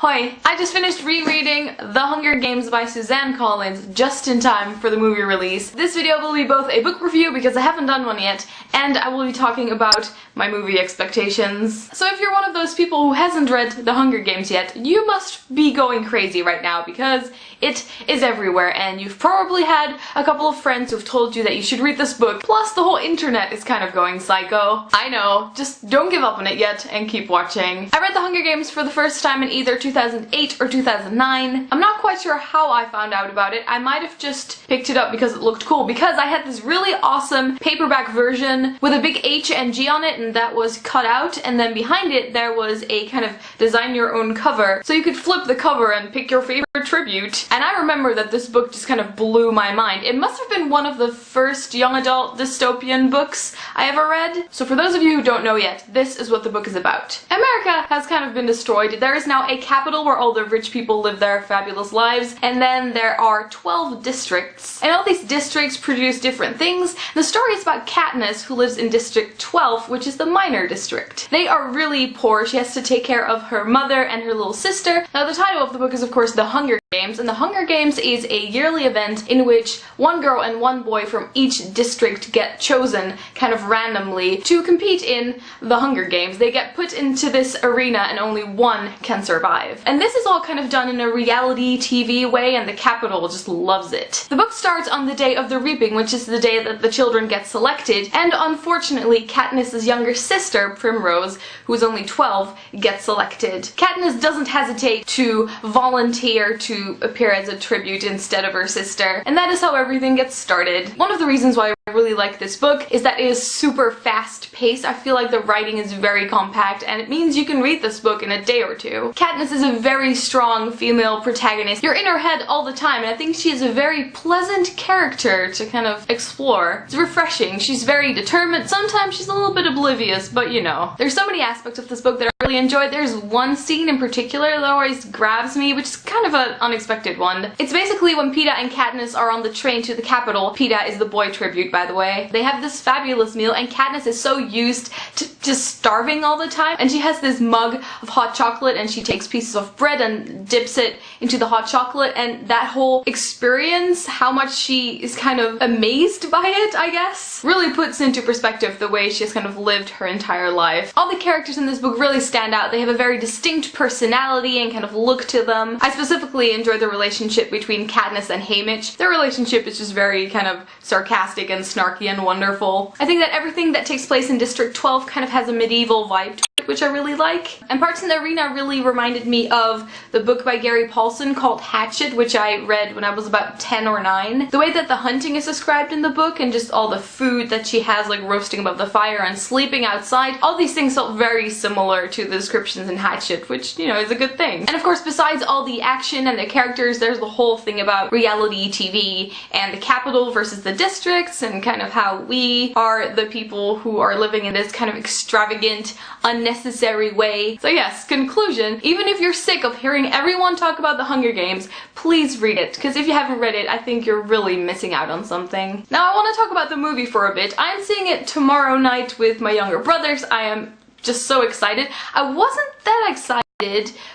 Hoi! I just finished rereading The Hunger Games by Suzanne Collins just in time for the movie release. This video will be both a book review because I haven't done one yet, and I will be talking about my movie expectations. So if you're one of those people who hasn't read The Hunger Games yet, you must be going crazy right now because it is everywhere, and you've probably had a couple of friends who've told you that you should read this book, plus the whole internet is kind of going psycho. I know, just don't give up on it yet and keep watching. I read The Hunger Games for the first time in either 2008 or 2009. I'm not quite sure how I found out about it. I might have just picked it up because it looked cool, because I had this really awesome paperback version with a big H and G on it, and that was cut out, and then behind it there was a kind of design your own cover, so you could flip the cover and pick your favorite tribute. And I remember that this book just kind of blew my mind. It must have been one of the first young adult dystopian books I ever read. So for those of you who don't know yet, this is what the book is about. America has kind of been destroyed. There is now a capital where all the rich people live their fabulous lives, and then there are 12 districts, and all these districts produce different things. The story is about Katniss, who lives in District 12, which is the minor district. They are really poor. She has to take care of her mother and her little sister. Now the title of the book is of course The Hunger Games, and The Hunger Games is a yearly event in which one girl and one boy from each district get chosen kind of randomly to compete in the Hunger Games. They get put into this arena and only one can survive. And this is all kind of done in a reality TV way, and the Capitol just loves it. The book starts on the day of the reaping, which is the day that the children get selected, and unfortunately Katniss's younger sister, Primrose, who is only 12, gets selected. Katniss doesn't hesitate to volunteer to appear as a tribute instead of her sister, and that is how everything gets started. One of the reasons why I really like this book is that it is super fast paced. I feel like the writing is very compact, and it means you can read this book in a day or two. Katniss is a very strong female protagonist. You're in her head all the time, and I think she is a very pleasant character to kind of explore. It's refreshing. She's very determined. Sometimes she's a little bit oblivious, but you know. There's so many aspects of this book that I really enjoyed. There's one scene in particular that always grabs me, which is kind of an unexpected one. It's basically when Peeta and Katniss are on the train to the Capitol. Peeta is the boy tribute, by the way. They have this fabulous meal, and Katniss is so used to just starving all the time, and she has this mug of hot chocolate, and she takes pieces of bread and dips it into the hot chocolate, and that whole experience, how much she is kind of amazed by it, I guess, really puts into perspective the way she has kind of lived her entire life. All the characters in this book really stand out. They have a very distinct personality and kind of look to them. I specifically enjoy the relationship between Katniss and Haymitch. Their relationship is just very kind of sarcastic and snarky and wonderful. I think that everything that takes place in District 12 kind of has a medieval vibe to it, which I really like. And parts in the arena really reminded me of the book by Gary Paulson called Hatchet, which I read when I was about 10 or 9. The way that the hunting is described in the book, and just all the food that she has, like roasting above the fire and sleeping outside, all these things felt very similar to the descriptions in Hatchet, which, you know, is a good thing. And of course, besides all the action and the characters, there's the whole thing about reality TV and the Capitol versus the districts, and kind of how we are the people who are living in this kind of extravagant, unnecessary way. So yes, conclusion, even if you're sick of hearing everyone talk about the Hunger Games, please read it, because if you haven't read it, I think you're really missing out on something. Now I want to talk about the movie for a bit. I am seeing it tomorrow night with my younger brothers. I am just so excited. I wasn't that excited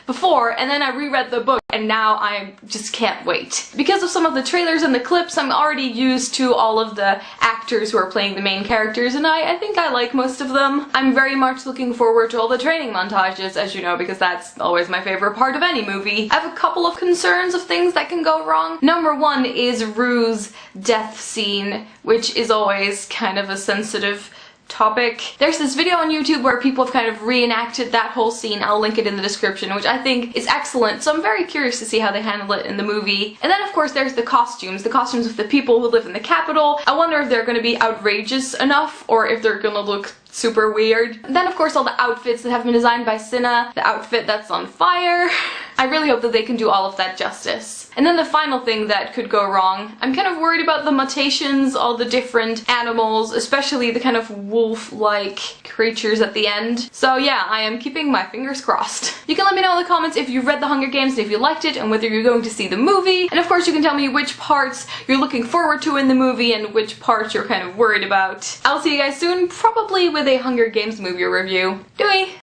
before, and then I reread the book, and now I just can't wait. Because of some of the trailers and the clips, I'm already used to all of the actors who are playing the main characters, and I think I like most of them. I'm very much looking forward to all the training montages, as you know, because that's always my favorite part of any movie. I have a couple of concerns of things that can go wrong. Number one is Rue's death scene, which is always kind of a sensitive topic. There's this video on YouTube where people have kind of reenacted that whole scene. I'll link it in the description, which I think is excellent, so I'm very curious to see how they handle it in the movie. And then of course there's the costumes of the people who live in the Capitol. I wonder if they're going to be outrageous enough, or if they're gonna look super weird. And then of course all the outfits that have been designed by Cinna, the outfit that's on fire. I really hope that they can do all of that justice. And then the final thing that could go wrong, I'm kind of worried about the mutations, all the different animals, especially the kind of wolf-like creatures at the end. So yeah, I am keeping my fingers crossed. You can let me know in the comments if you've read The Hunger Games, if you liked it, and whether you're going to see the movie. And of course you can tell me which parts you're looking forward to in the movie and which parts you're kind of worried about. I'll see you guys soon, probably with a Hunger Games movie review. Doei!